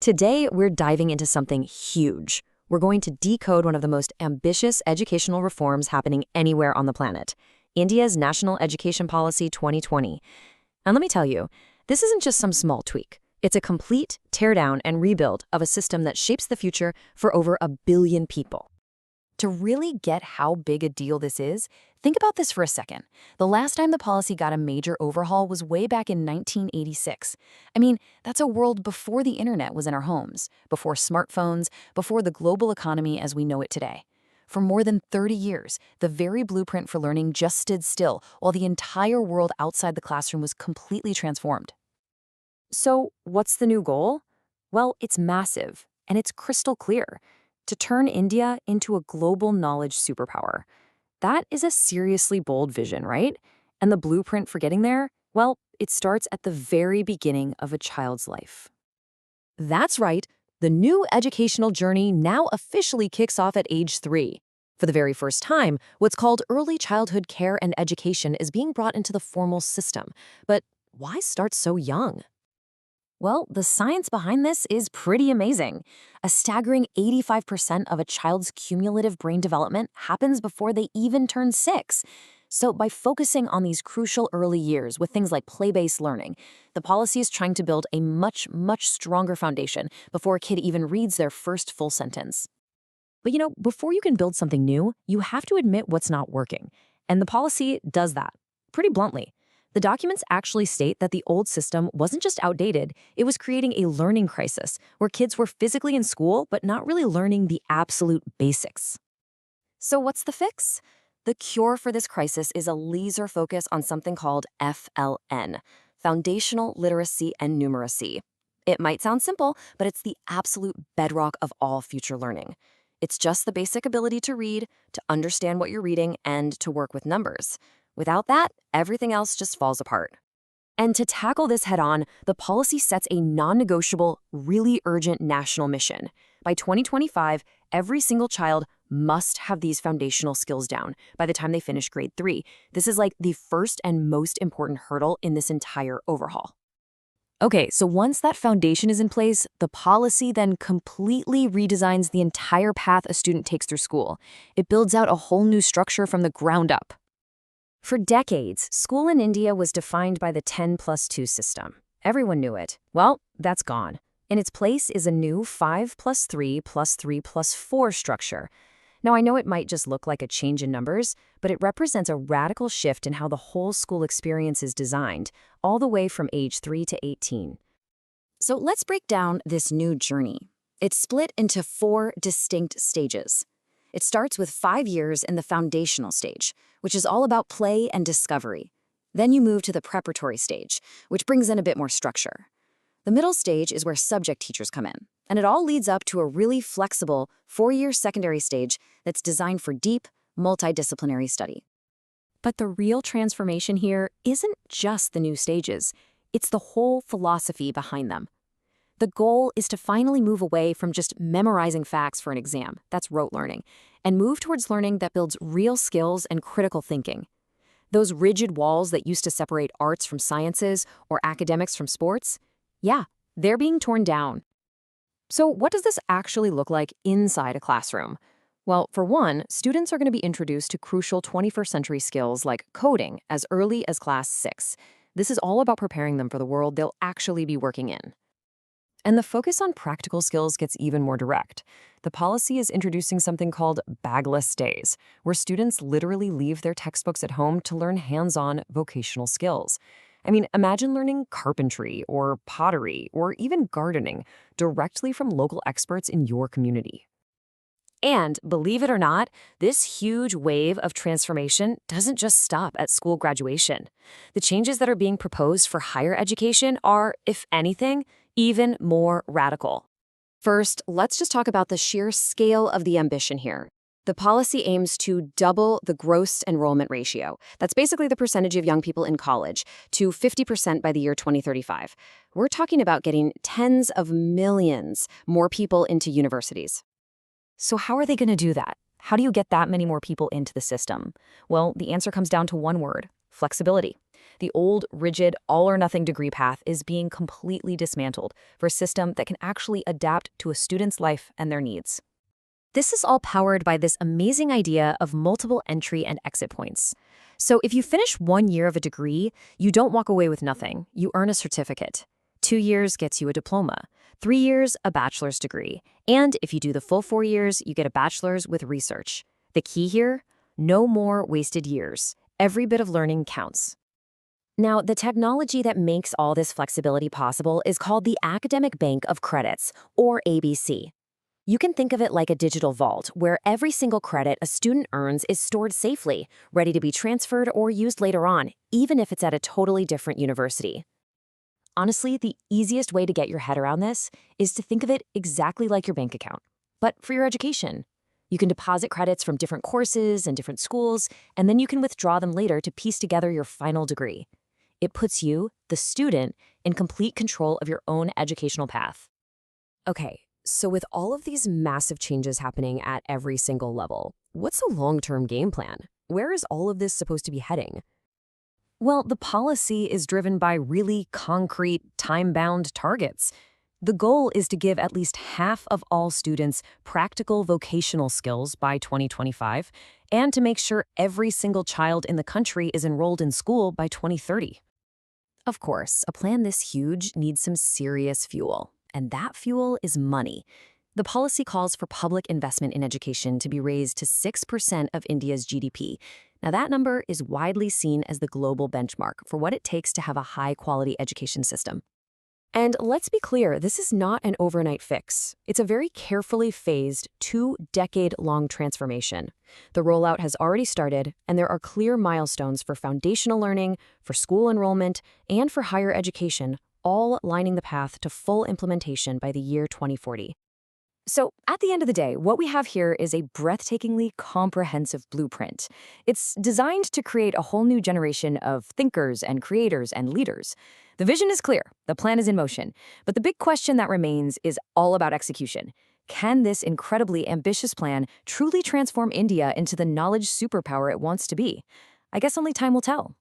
Today, we're diving into something huge. We're going to decode one of the most ambitious educational reforms happening anywhere on the planet, India's National Education Policy 2020. And let me tell you, this isn't just some small tweak. It's a complete teardown and rebuild of a system that shapes the future for over 1 billion people. To really get how big a deal this is, think about this for a second. The last time the policy got a major overhaul was way back in 1986. I mean, that's a world before the internet was in our homes, before smartphones, before the global economy as we know it today. For more than 30 years, the very blueprint for learning just stood still while the entire world outside the classroom was completely transformed. So, what's the new goal? Well, it's massive, and it's crystal clear. To turn India into a global knowledge superpower. That is a seriously bold vision, right? And the blueprint for getting there? Well, it starts at the very beginning of a child's life. That's right. The new educational journey now officially kicks off at age 3. For the very first time, what's called early childhood care and education is being brought into the formal system. But why start so young? Well, the science behind this is pretty amazing. A staggering 85% of a child's cumulative brain development happens before they even turn 6. So by focusing on these crucial early years with things like play-based learning, the policy is trying to build a much stronger foundation before a kid even reads their first full sentence. But before you can build something new, you have to admit what's not working. And the policy does that, pretty bluntly. The documents actually state that the old system wasn't just outdated, it was creating a learning crisis where kids were physically in school but not really learning the absolute basics. So what's the fix? The cure for this crisis is a laser focus on something called FLN, Foundational Literacy and Numeracy. It might sound simple, but it's the absolute bedrock of all future learning. It's just the basic ability to read, to understand what you're reading, and to work with numbers. Without that, everything else just falls apart. And to tackle this head-on, the policy sets a non-negotiable, really urgent national mission. By 2025, every single child must have these foundational skills down by the time they finish grade 3. This is like the first and most important hurdle in this entire overhaul. Okay, so once that foundation is in place, the policy then completely redesigns the entire path a student takes through school. It builds out a whole new structure from the ground up. For decades, school in India was defined by the 10+2 system. Everyone knew it. Well, that's gone. In its place is a new 5+3+3+4 structure. Now, I know it might just look like a change in numbers, but it represents a radical shift in how the whole school experience is designed, all the way from age 3 to 18. So let's break down this new journey. It's split into 4 distinct stages. It starts with 5 years in the foundational stage, which is all about play and discovery. Then you move to the preparatory stage, which brings in a bit more structure. The middle stage is where subject teachers come in, and it all leads up to a really flexible 4-year secondary stage that's designed for deep, multidisciplinary study. But the real transformation here isn't just the new stages, it's the whole philosophy behind them. The goal is to finally move away from just memorizing facts for an exam, that's rote learning, and move towards learning that builds real skills and critical thinking. Those rigid walls that used to separate arts from sciences or academics from sports, yeah, they're being torn down. So what does this actually look like inside a classroom? Well, for one, students are going to be introduced to crucial 21st century skills like coding as early as class 6. This is all about preparing them for the world they'll actually be working in. And the focus on practical skills gets even more direct. The policy is introducing something called bagless days, where students literally leave their textbooks at home to learn hands-on vocational skills. I mean, imagine learning carpentry or pottery or even gardening directly from local experts in your community. And believe it or not, this huge wave of transformation doesn't just stop at school graduation. The changes that are being proposed for higher education are, if anything, even more radical. First, let's just talk about the sheer scale of the ambition here. The policy aims to double the gross enrollment ratio. That's basically the percentage of young people in college to 50% by the year 2035. We're talking about getting tens of millions more people into universities. So how are they going to do that? How do you get that many more people into the system? Well, the answer comes down to one word: flexibility. The old, rigid, all-or-nothing degree path is being completely dismantled for a system that can actually adapt to a student's life and their needs. This is all powered by this amazing idea of multiple entry and exit points. So if you finish 1 year of a degree, you don't walk away with nothing. You earn a certificate. 2 years gets you a diploma. 3 years, a bachelor's degree. And if you do the full 4 years, you get a bachelor's with research. The key here? No more wasted years. Every bit of learning counts. Now, the technology that makes all this flexibility possible is called the Academic Bank of Credits, or ABC. You can think of it like a digital vault, where every single credit a student earns is stored safely, ready to be transferred or used later on, even if it's at a totally different university. Honestly, the easiest way to get your head around this is to think of it exactly like your bank account, but for your education. You can deposit credits from different courses and different schools, and then you can withdraw them later to piece together your final degree. It puts you, the student, in complete control of your own educational path. Okay, so with all of these massive changes happening at every single level, what's the long-term game plan? Where is all of this supposed to be heading? Well, the policy is driven by really concrete, time-bound targets. The goal is to give at least half of all students practical vocational skills by 2025, and to make sure every single child in the country is enrolled in school by 2030. Of course, a plan this huge needs some serious fuel, and that fuel is money. The policy calls for public investment in education to be raised to 6% of India's GDP. Now, that number is widely seen as the global benchmark for what it takes to have a high-quality education system. And let's be clear, this is not an overnight fix. It's a very carefully phased, 2-decade-long transformation. The rollout has already started, and there are clear milestones for foundational learning, for school enrollment, and for higher education, all lining the path to full implementation by the year 2040. So, at the end of the day, what we have here is a breathtakingly comprehensive blueprint. It's designed to create a whole new generation of thinkers and creators and leaders. The vision is clear, the plan is in motion, but the big question that remains is all about execution. Can this incredibly ambitious plan truly transform India into the knowledge superpower it wants to be? I guess only time will tell.